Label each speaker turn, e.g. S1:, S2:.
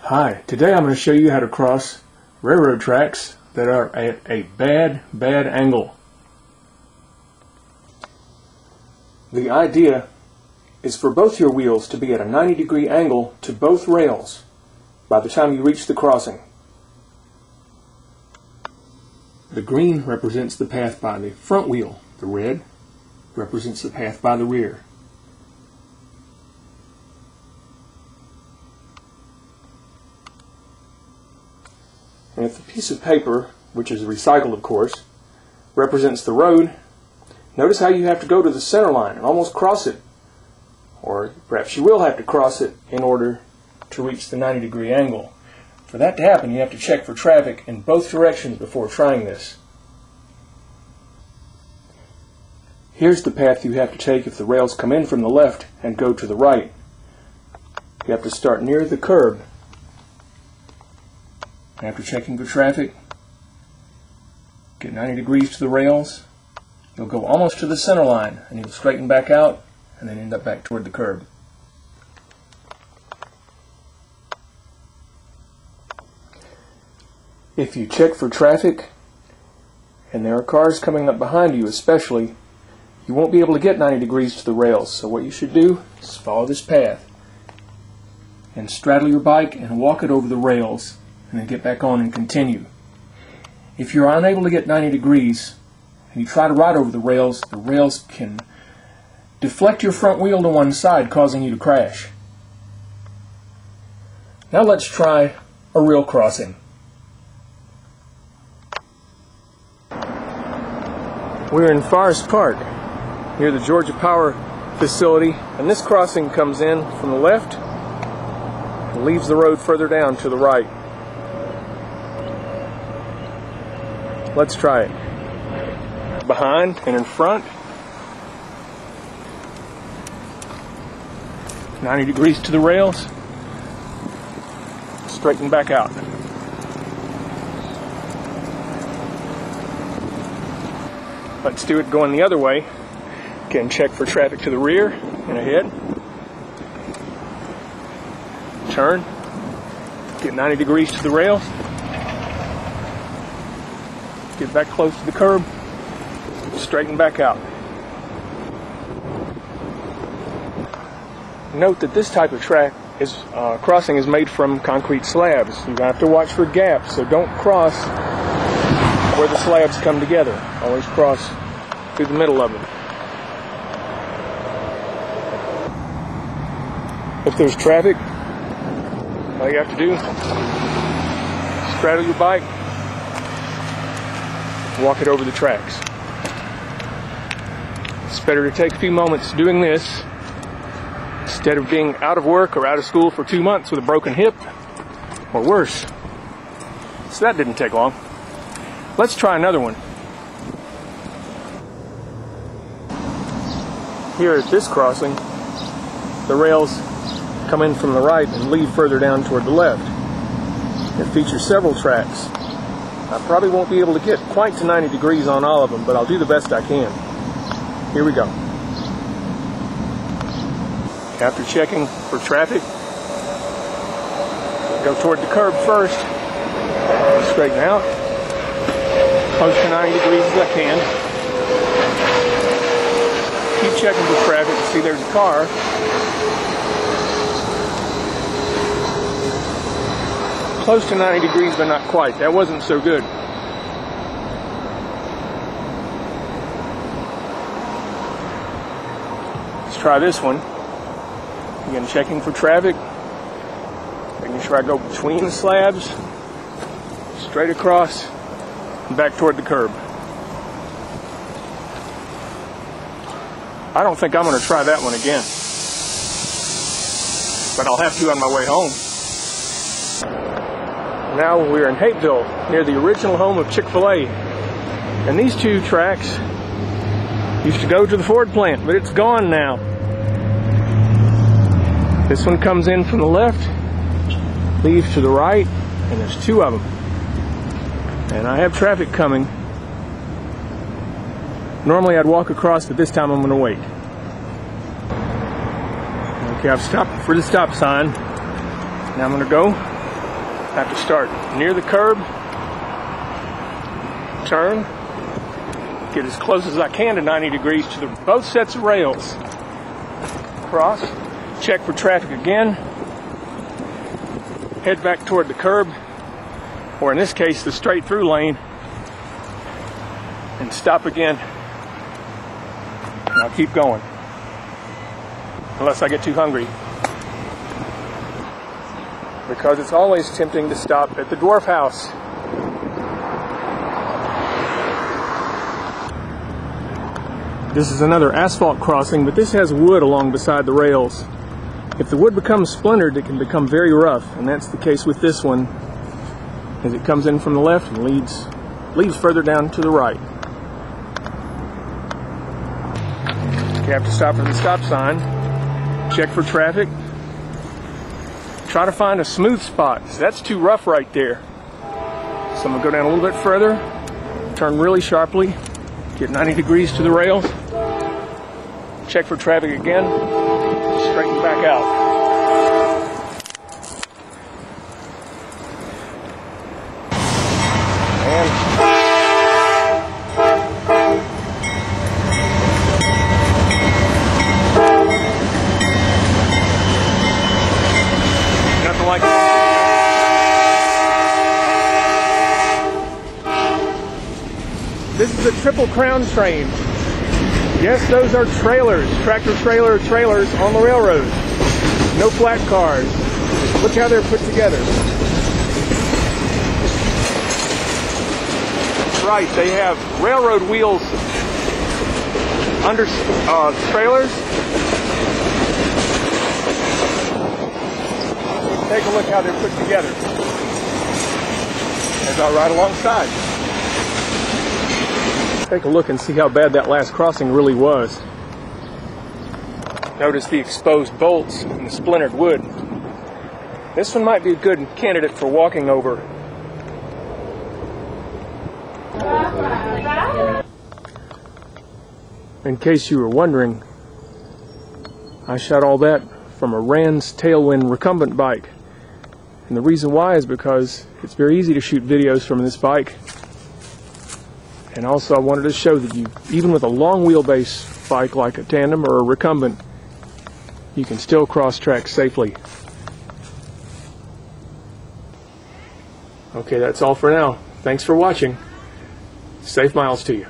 S1: Hi, today I'm going to show you how to cross railroad tracks that are at a bad angle. The idea is for both your wheels to be at a 90-degree angle to both rails by the time you reach the crossing. The green represents the path by the front wheel. The red represents the path by the rear. And if the piece of paper, which is recycled of course, represents the road, notice how you have to go to the center line and almost cross it. Or perhaps you will have to cross it in order to reach the 90-degree angle. For that to happen, you have to check for traffic in both directions before trying this. Here's the path you have to take if the rails come in from the left and go to the right. You have to start near the curb. After checking for traffic, get 90 degrees to the rails, you'll go almost to the center line and you'll straighten back out and then end up back toward the curb. If you check for traffic and there are cars coming up behind you especially, you won't be able to get 90 degrees to the rails. So what you should do is follow this path and straddle your bike and walk it over the rails and then get back on and continue. If you're unable to get 90 degrees and you try to ride over the rails can deflect your front wheel to one side, causing you to crash. Now let's try a real crossing. We're in Forest Park near the Georgia Power facility, and this crossing comes in from the left and leaves the road further down to the right. Let's try it. Behind and in front. 90 degrees to the rails. Straighten back out. Let's do it going the other way. Again, check for traffic to the rear and ahead. Turn. Get 90 degrees to the rails. Get back close to the curb, straighten back out. Note that this type of track crossing is made from concrete slabs. You have to watch for gaps, so don't cross where the slabs come together. Always cross through the middle of them. If there's traffic, all you have to do is straddle your bike, walk it over the tracks. It's better to take a few moments doing this instead of being out of work or out of school for 2 months with a broken hip or worse. So that didn't take long. Let's try another one. Here at this crossing, the rails come in from the right and lead further down toward the left. It features several tracks. I probably won't be able to get quite to 90 degrees on all of them, but I'll do the best I can. Here we go. After checking for traffic, go toward the curb first, straighten out, close to 90 degrees as I can. Keep checking for traffic to see there's a car. Close to 90 degrees, but not quite. That wasn't so good. Let's try this one. Again, checking for traffic. Making sure I go between the slabs, straight across, and back toward the curb. I don't think I'm going to try that one again, but I'll have to on my way home. Now we're in Hapeville, near the original home of Chick-Fil-A. And these two tracks used to go to the Ford plant, but it's gone now. This one comes in from the left, leaves to the right, and there's two of them. And I have traffic coming. Normally I'd walk across, but this time I'm going to wait. Okay, I've stopped for the stop sign. Now I'm going to go I have to start near the curb, turn, get as close as I can to 90 degrees to both sets of rails. Cross, check for traffic again, head back toward the curb, or in this case the straight through lane, and stop again. And I'll keep going unless I get too hungry, because it's always tempting to stop at the dwarf house. This is another asphalt crossing, but this has wood along beside the rails. If the wood becomes splintered, it can become very rough, and that's the case with this one, as it comes in from the left and leads further down to the right. You have to stop at the stop sign, check for traffic, try to find a smooth spot. That's too rough right there. So I'm going to go down a little bit further, turn really sharply, get 90 degrees to the rails, check for traffic again, straighten back out. Nothing like that. This is a triple crown train. Yes, those are trailers, tractor trailer trailers on the railroad. No flat cars. Look how they're put together. Right, they have railroad wheels under trailers. Take a look how they're put together. As I ride alongside. Take a look and see how bad that last crossing really was. Notice the exposed bolts and the splintered wood. This one might be a good candidate for walking over. In case you were wondering, I shot all that from a Rans Tailwind recumbent bike. And the reason why is because it's very easy to shoot videos from this bike. And also I wanted to show that even with a long wheelbase bike like a tandem or a recumbent, you can still cross tracks safely. Okay, that's all for now. Thanks for watching. Safe miles to you.